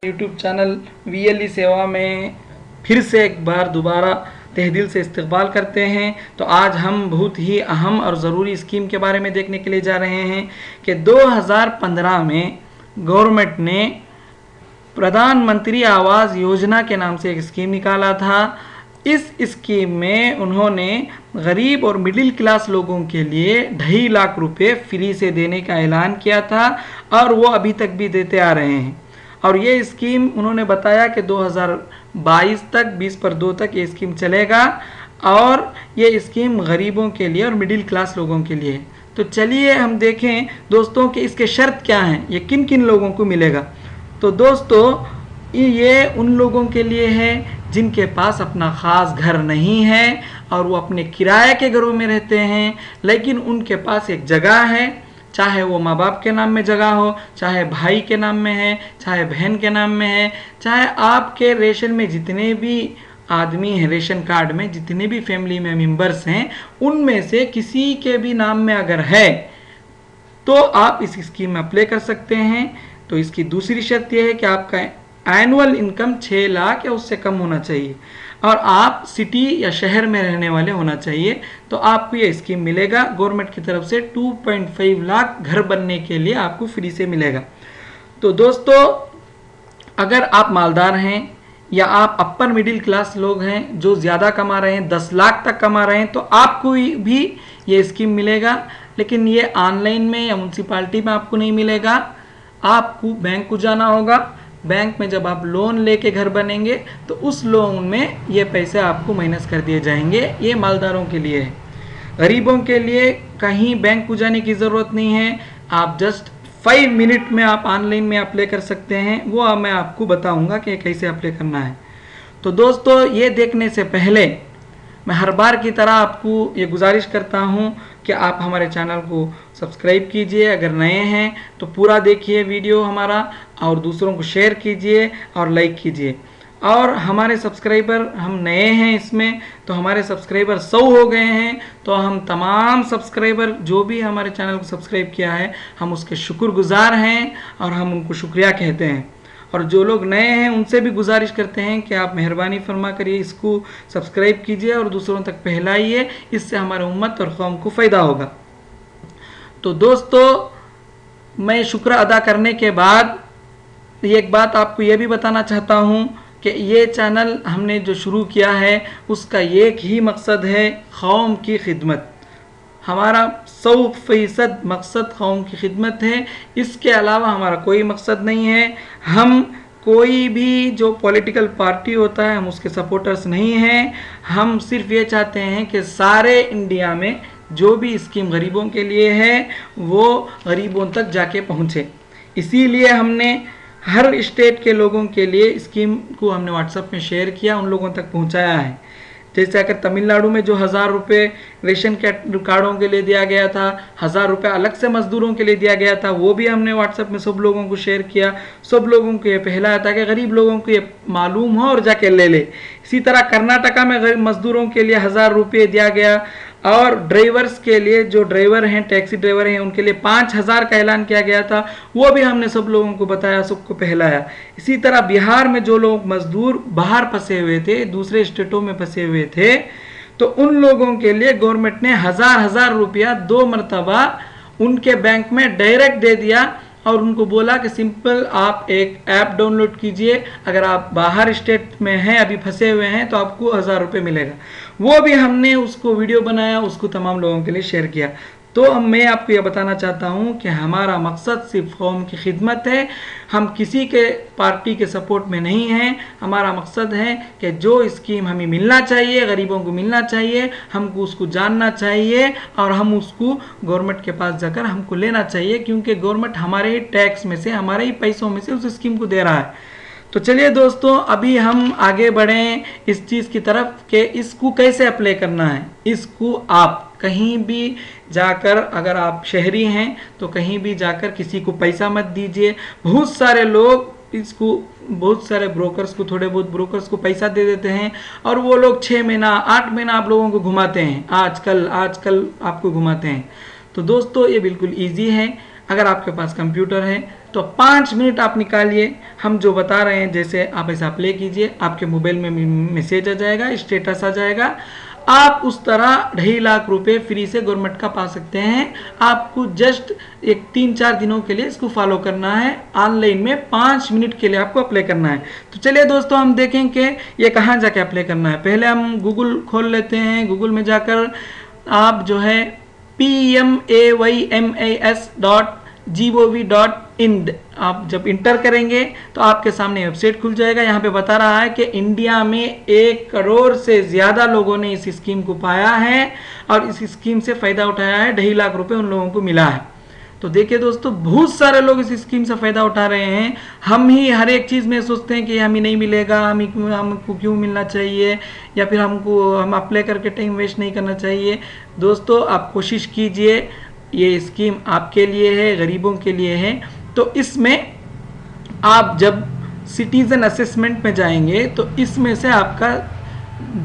YouTube channel VLE सेवा में फिर से एक बार दोबारा तहे दिल से इस्तकबाल करते हैं। तो आज हम बहुत ही अहम और ज़रूरी स्कीम के बारे में देखने के लिए जा रहे हैं कि 2015 में गवर्नमेंट ने प्रधानमंत्री आवास योजना के नाम से एक स्कीम निकाला था। इस स्कीम में उन्होंने गरीब और मिडिल क्लास लोगों के लिए 2.5 लाख रुपए फ्री से देने का ऐलान किया था और वो अभी तक भी देते आ रहे हैं। और ये स्कीम उन्होंने बताया कि 2022 तक 20/2 तक ये स्कीम चलेगा और ये स्कीम गरीबों के लिए और मिडिल क्लास लोगों के लिए है। तो चलिए हम देखें दोस्तों कि इसके शर्त क्या हैं, ये किन किन लोगों को मिलेगा। तो दोस्तों ये उन लोगों के लिए है जिनके पास अपना ख़ास घर नहीं है और वो अपने किराए के घरों में रहते हैं, लेकिन उनके पास एक जगह है, चाहे वो माँ बाप के नाम में जगह हो, चाहे भाई के नाम में है, चाहे बहन के नाम में है, चाहे आपके रेशन में जितने भी आदमी हैं, रेशन कार्ड में जितने भी फैमिली में मेंबर्स हैं, उनमें से किसी के भी नाम में अगर है तो आप इस स्कीम में अप्लाई कर सकते हैं। तो इसकी दूसरी शर्त यह है कि आपका एनुअल इनकम 6 लाख या उससे कम होना चाहिए और आप सिटी या शहर में रहने वाले होना चाहिए। तो आपको ये स्कीम मिलेगा गवर्नमेंट की तरफ से 2.5 लाख घर बनने के लिए आपको फ्री से मिलेगा। तो दोस्तों अगर आप मालदार हैं या आप अपर मिडिल क्लास लोग हैं जो ज़्यादा कमा रहे हैं, 10 लाख तक कमा रहे हैं, तो आपको भी ये स्कीम मिलेगा। लेकिन ये ऑनलाइन में या म्यूनसिपालिटी में आपको नहीं मिलेगा, आपको बैंक को जाना होगा। बैंक में जब आप लोन लेके घर बनेंगे तो उस लोन में ये पैसे आपको माइनस कर दिए जाएंगे। ये मालदारों के लिए है, गरीबों के लिए कहीं बैंक को जाने की ज़रूरत नहीं है। आप जस्ट 5 मिनट में आप ऑनलाइन में अप्लाई कर सकते हैं, वो मैं आपको बताऊंगा कि कैसे अप्लाई करना है। तो दोस्तों ये देखने से पहले मैं हर बार की तरह आपको ये गुजारिश करता हूँ कि आप हमारे चैनल को सब्सक्राइब कीजिए। अगर नए हैं तो पूरा देखिए वीडियो हमारा और दूसरों को शेयर कीजिए और लाइक कीजिए। और हमारे सब्सक्राइबर, हम नए हैं इसमें, तो हमारे सब्सक्राइबर 100 हो गए हैं। तो हम तमाम सब्सक्राइबर जो भी हमारे चैनल को सब्सक्राइब किया है, हम उसके शुक्रगुजार हैं और हम उनको शुक्रिया कहते हैं। और जो लोग नए हैं उनसे भी गुजारिश करते हैं कि आप मेहरबानी फरमा करिए, इसको सब्सक्राइब कीजिए और दूसरों तक फैलाइए, इससे हमारे उम्मत और कौम को फ़ायदा होगा। तो दोस्तों मैं शुक्र अदा करने के बाद एक बात आपको ये भी बताना चाहता हूँ कि ये चैनल हमने जो शुरू किया है उसका एक ही मकसद है, कौम की खिदमत। हमारा 100% मकसद कौम की खिदमत है, इसके अलावा हमारा कोई मकसद नहीं है। हम कोई भी जो पॉलिटिकल पार्टी होता है हम उसके सपोर्टर्स नहीं हैं। हम सिर्फ ये चाहते हैं कि सारे इंडिया में जो भी स्कीम गरीबों के लिए है वो गरीबों तक जाके पहुँचे। इसीलिए हमने हर स्टेट के लोगों के लिए स्कीम को हमने व्हाट्सएप में शेयर किया, उन लोगों तक पहुँचाया है। जैसे अगर तमिलनाडु में जो 1000 रुपये रेशन कार्डों के लिए दिया गया था, 1000 रुपये अलग से मजदूरों के लिए दिया गया था, वो भी हमने व्हाट्सएप में सब लोगों को शेयर किया, सब लोगों को ये फैलाया ताकि गरीब लोगों को ये मालूम हो और जाके ले ले। इसी तरह कर्नाटका में गरीब मजदूरों के लिए 1000 रुपये दिया गया और ड्राइवर्स के लिए, जो ड्राइवर हैं, टैक्सी ड्राइवर हैं, उनके लिए 5000 का ऐलान किया गया था, वो भी हमने सब लोगों को बताया, सबको फैलाया। इसी तरह बिहार में जो लोग मजदूर बाहर फंसे हुए थे, दूसरे स्टेटों में फंसे हुए थे, तो उन लोगों के लिए गवर्नमेंट ने 1000 रुपया 2 मरतबा उनके बैंक में डायरेक्ट दे दिया और उनको बोला कि सिंपल आप एक ऐप डाउनलोड कीजिए, अगर आप बाहर स्टेट में हैं, अभी फंसे हुए हैं, तो आपको 1000 रुपये मिलेगा। वो भी हमने उसको वीडियो बनाया, उसको तमाम लोगों के लिए शेयर किया। तो मैं आपको यह बताना चाहता हूँ कि हमारा मकसद सिर्फ कौम की खिदमत है, हम किसी के पार्टी के सपोर्ट में नहीं हैं। हमारा मकसद है कि जो स्कीम हमें मिलना चाहिए, गरीबों को मिलना चाहिए, हमको उसको जानना चाहिए और हम उसको गवर्नमेंट के पास जाकर हमको लेना चाहिए, क्योंकि गवर्नमेंट हमारे ही टैक्स में से, हमारे ही पैसों में से उस स्कीम को दे रहा है। तो चलिए दोस्तों अभी हम आगे बढ़ें इस चीज़ की तरफ कि इसको कैसे अप्लाई करना है। इसको आप कहीं भी जाकर, अगर आप शहरी हैं तो कहीं भी जाकर किसी को पैसा मत दीजिए। बहुत सारे लोग इसको, बहुत सारे ब्रोकर्स को, थोड़े बहुत ब्रोकर्स को पैसा दे देते हैं और वो लोग 6 महीना 8 महीना आप लोगों को घुमाते हैं, आजकल आपको घुमाते हैं। तो दोस्तों ये बिल्कुल ईजी है। अगर आपके पास कंप्यूटर है तो 5 मिनट आप निकालिए, हम जो बता रहे हैं जैसे आप ऐसा अप्लाई कीजिए, आपके मोबाइल में मैसेज आ जाएगा, स्टेटस आ जाएगा। आप उस तरह 2.5 लाख रुपए फ्री से गवर्नमेंट का पा सकते हैं। आपको जस्ट एक 3-4 दिनों के लिए इसको फॉलो करना है। ऑनलाइन में 5 मिनट के लिए आपको अप्लाई करना है। तो चलिए दोस्तों, हम देखें कि ये कहाँ जाके अप्लाई करना है। पहले हम गूगल खोल लेते हैं। गूगल में जाकर आप जो है PMAYMAS.gov.in आप जब इंटर करेंगे तो आपके सामने वेबसाइट खुल जाएगा। यहाँ पे बता रहा है कि इंडिया में 1 करोड़ से ज़्यादा लोगों ने इस स्कीम को पाया है और इस स्कीम से फ़ायदा उठाया है। 2.5 लाख रुपए उन लोगों को मिला है। तो देखिए दोस्तों, बहुत सारे लोग इस स्कीम से फ़ायदा उठा रहे हैं। हम ही हर एक चीज़ में सोचते हैं कि हमें नहीं मिलेगा, हमको क्यों मिलना चाहिए, या फिर हम अप्लाई करके टाइम वेस्ट नहीं करना चाहिए। दोस्तों, आप कोशिश कीजिए, ये स्कीम आपके लिए है, गरीबों के लिए है। तो इसमें आप जब सिटीज़न असेसमेंट में जाएंगे तो इसमें से आपका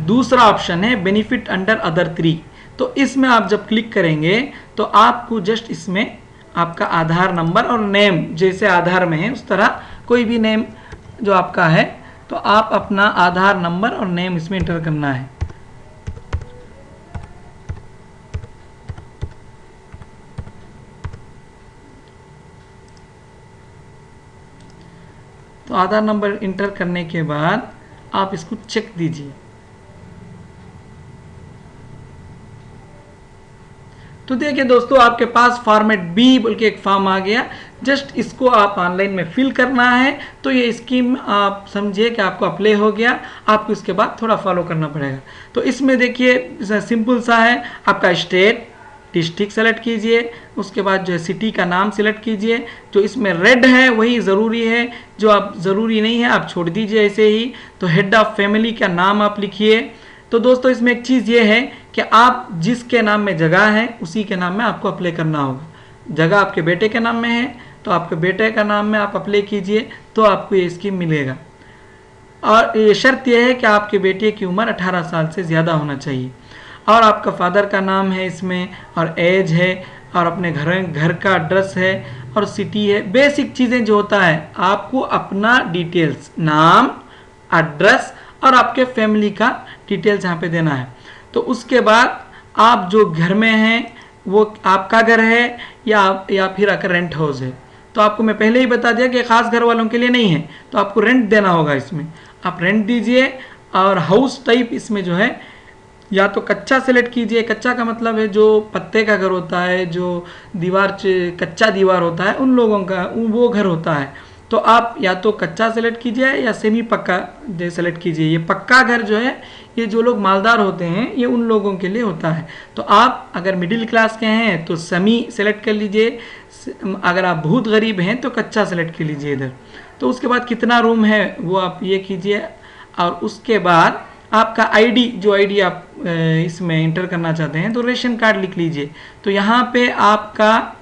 दूसरा ऑप्शन है बेनिफिट अंडर अदर 3। तो इसमें आप जब क्लिक करेंगे तो आपको जस्ट इसमें आपका आधार नंबर और नेम, जैसे आधार में है उस तरह कोई भी नेम जो आपका है, तो आप अपना आधार नंबर और नेम इसमें इंटर करना है। तो आधार नंबर इंटर करने के बाद आप इसको चेक दीजिए। तो देखिए दोस्तों, आपके पास फॉर्मेट बी बोल के एक फॉर्म आ गया। जस्ट इसको आप ऑनलाइन में फिल करना है। तो ये स्कीम आप समझिए कि आपको अप्लाई हो गया। आपको इसके बाद थोड़ा फॉलो करना पड़ेगा। तो इसमें देखिए सिंपल सा है, आपका स्टेट डिस्ट्रिक्ट सेलेक्ट कीजिए, उसके बाद जो है सिटी का नाम सेलेक्ट कीजिए। जो इसमें रेड है वही ज़रूरी है, जो आप ज़रूरी नहीं है आप छोड़ दीजिए ऐसे ही। तो हेड ऑफ फैमिली का नाम आप लिखिए। तो दोस्तों, इसमें एक चीज़ ये है कि आप जिसके नाम में जगह है उसी के नाम में आपको अप्लाई करना होगा। जगह आपके बेटे के नाम में है तो आपके बेटे का नाम में आप अप्लाई कीजिए, तो आपको ये स्कीम मिलेगा। और ये शर्त यह है कि आपके बेटे की उम्र 18 साल से ज़्यादा होना चाहिए, और आपका फादर का नाम है इसमें, और एज है, और अपने घर का एड्रेस है, और सिटी है। बेसिक चीज़ें जो होता है, आपको अपना डिटेल्स, नाम, एड्रेस और आपके फैमिली का डिटेल्स यहाँ पे देना है। तो उसके बाद आप जो घर में हैं वो आपका घर है या फिर अगर रेंट हाउस है। तो आपको मैं पहले ही बता दिया कि खास घर वालों के लिए नहीं है, तो आपको रेंट देना होगा। इसमें आप रेंट दीजिए। और हाउस टाइप इसमें जो है या तो कच्चा सेलेक्ट कीजिए। कच्चा का मतलब है जो पत्ते का घर होता है, जो कच्चा दीवार होता है, उन लोगों का वो घर होता है। तो आप या तो कच्चा सेलेक्ट कीजिए या सेमी पक्का सेलेक्ट कीजिए। ये पक्का घर जो है, ये जो लोग मालदार होते हैं, ये उन लोगों के लिए होता है। तो आप अगर मिडिल क्लास के हैं तो सेमी सेलेक्ट कर लीजिए। अगर आप बहुत गरीब हैं तो कच्चा सेलेक्ट कर लीजिए इधर। तो उसके बाद कितना रूम है वो आप ये कीजिए। और उसके बाद आपका आईडी, जो आईडी आप इसमें इंटर करना चाहते हैं, तो रेशन कार्ड लिख लीजिए। तो यहाँ पे आपका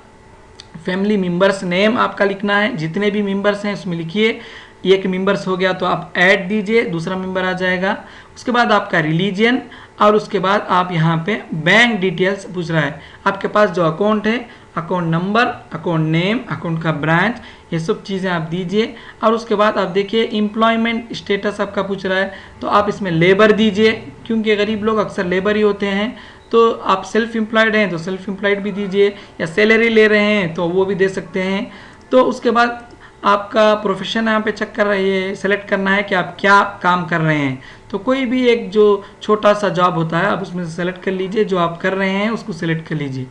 फैमिली मेंबर्स नेम आपका लिखना है, जितने भी मेंबर्स हैं उसमें लिखिए। एक मेंबर्स हो गया तो आप ऐड दीजिए, दूसरा मेंबर आ जाएगा। उसके बाद आपका रिलीजन, और उसके बाद आप यहाँ पे बैंक डिटेल्स पूछ रहा है। आपके पास जो अकाउंट है, account number, account name, account का ब्रांच, ये सब चीज़ें आप दीजिए। और उसके बाद आप देखिए एम्प्लॉयमेंट स्टेटस आपका पूछ रहा है, तो आप इसमें लेबर दीजिए, क्योंकि गरीब लोग अक्सर लेबर ही होते हैं। तो आप सेल्फ एम्प्लॉयड हैं तो सेल्फ एम्प्लॉयड भी दीजिए, या सैलरी ले रहे हैं तो वो भी दे सकते हैं। तो उसके बाद आपका प्रोफेशन यहाँ पे चेक कर रही है, सेलेक्ट करना है कि आप क्या काम कर रहे हैं। तो कोई भी एक जो छोटा सा जॉब होता है आप उसमें से सेलेक्ट कर लीजिए, जो आप कर रहे हैं उसको सेलेक्ट कर लीजिए।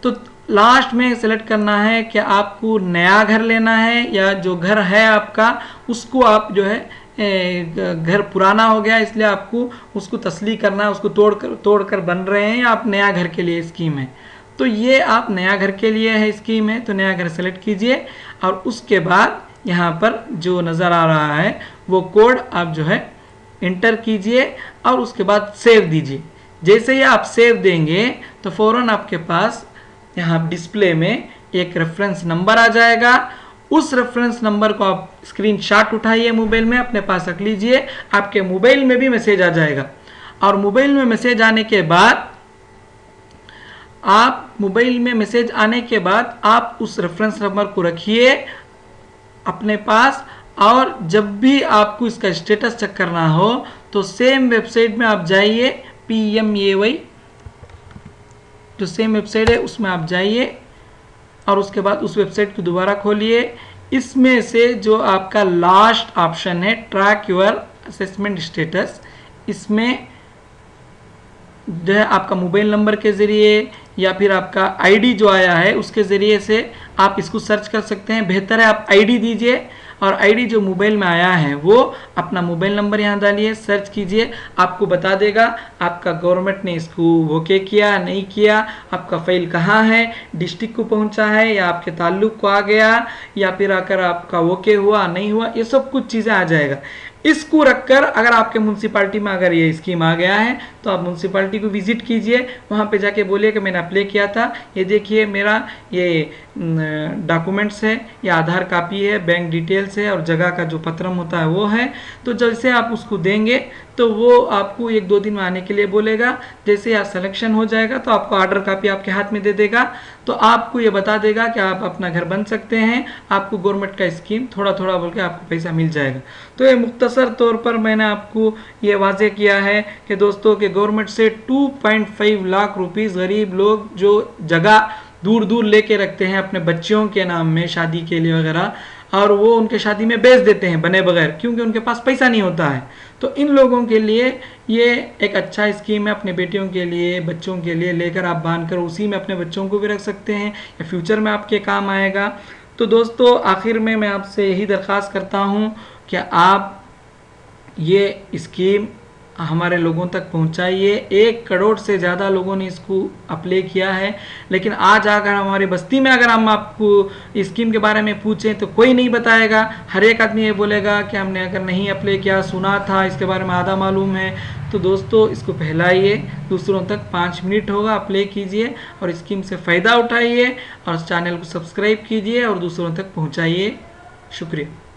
तो लास्ट में सेलेक्ट करना है कि आपको नया घर लेना है या जो घर है आपका उसको आप जो है घर पुराना हो गया इसलिए आपको उसको तसली करना है, उसको तोड़ कर बन रहे हैं, या आप नया घर के लिए स्कीम है। तो ये आप नया घर के लिए है स्कीम है, तो नया घर सेलेक्ट कीजिए। और उसके बाद यहाँ पर जो नज़र आ रहा है वो कोड आप जो है इंटर कीजिए, और उसके बाद सेव दीजिए। जैसे ही आप सेव देंगे तो फ़ौरन आपके पास यहाँ डिस्प्ले में एक रेफरेंस नंबर आ जाएगा। उस रेफरेंस नंबर को आप स्क्रीनशॉट उठाइए, मोबाइल में अपने पास रख लीजिए। आपके मोबाइल में भी मैसेज आ जाएगा, और मोबाइल में मैसेज आने के बाद आप मोबाइल में मैसेज आने के बाद आप उस रेफरेंस नंबर को रखिए अपने पास। और जब भी आपको इसका स्टेटस चेक करना हो तो सेम वेबसाइट में आप जाइए, PMAY जो सेम वेबसाइट है उसमें आप जाइए और उसके बाद उस वेबसाइट को दोबारा खोलिए। इसमें से जो आपका लास्ट ऑप्शन है ट्रैक योर असेसमेंट स्टेटस, इसमें जो है आपका मोबाइल नंबर के ज़रिए या फिर आपका आईडी जो आया है उसके ज़रिए से आप इसको सर्च कर सकते हैं। बेहतर है आप आईडी दीजिए और आईडी जो मोबाइल में आया है वो अपना मोबाइल नंबर यहाँ डालिए, सर्च कीजिए, आपको बता देगा आपका गवर्नमेंट ने इसको ओके किया नहीं किया, आपका फाइल कहाँ है, डिस्ट्रिक्ट को पहुँचा है या आपके ताल्लुक को आ गया या फिर आकर आपका ओके हुआ नहीं हुआ, ये सब कुछ चीज़ें आ जाएगा। इसको रखकर अगर आपके म्यूनसिपालिटी में अगर ये स्कीम आ गया है तो आप म्यूनसिपालिटी को विजिट कीजिए, वहाँ पे जाके बोलिए कि मैंने अप्लाई किया था, ये देखिए मेरा ये डॉक्यूमेंट्स है, ये आधार कापी है, बैंक डिटेल्स है और जगह का जो पत्रम होता है वो है। तो जैसे आप उसको देंगे तो वो आपको 1-2 दिन में आने के लिए बोलेगा। जैसे आप सिलेक्शन हो जाएगा तो आपको ऑर्डर कापी आपके हाथ में दे देगा, तो आपको ये बता देगा कि आप अपना घर बन सकते हैं, आपको गवर्नमेंट का स्कीम थोड़ा थोड़ा बोल के आपको पैसा मिल जाएगा। तो ये मुख्तसर तौर पर मैंने आपको ये वाजे किया है कि दोस्तों के गवर्नमेंट से 2.5 लाख रुपीस गरीब लोग जो जगह दूर दूर लेके रखते हैं अपने बच्चों के नाम में शादी के लिए वगैरह, और वो उनके शादी में बेच देते हैं बने बगैर, क्योंकि उनके पास पैसा नहीं होता है। तो इन लोगों के लिए ये एक अच्छा स्कीम है, अपने बेटियों के लिए, बच्चों के लिए लेकर आप बांध कर उसी में अपने बच्चों को भी रख सकते हैं या फ्यूचर में आपके काम आएगा। तो दोस्तों आखिर में मैं आपसे यही दरख्वास्त करता हूँ कि आप ये स्कीम हमारे लोगों तक पहुंचाइए। 1 करोड़ से ज़्यादा लोगों ने इसको अप्लाई किया है, लेकिन आज अगर हमारी बस्ती में अगर हम आपको स्कीम के बारे में पूछें तो कोई नहीं बताएगा। हर एक आदमी ये बोलेगा कि हमने अगर नहीं अप्लाई किया, सुना था, इसके बारे में आधा मालूम है। तो दोस्तों इसको फैलाइए, दूसरों तक 5 मिनट होगा, अप्लाई कीजिए और स्कीम से फ़ायदा उठाइए और चैनल को सब्सक्राइब कीजिए और दूसरों तक पहुँचाइए। शुक्रिया।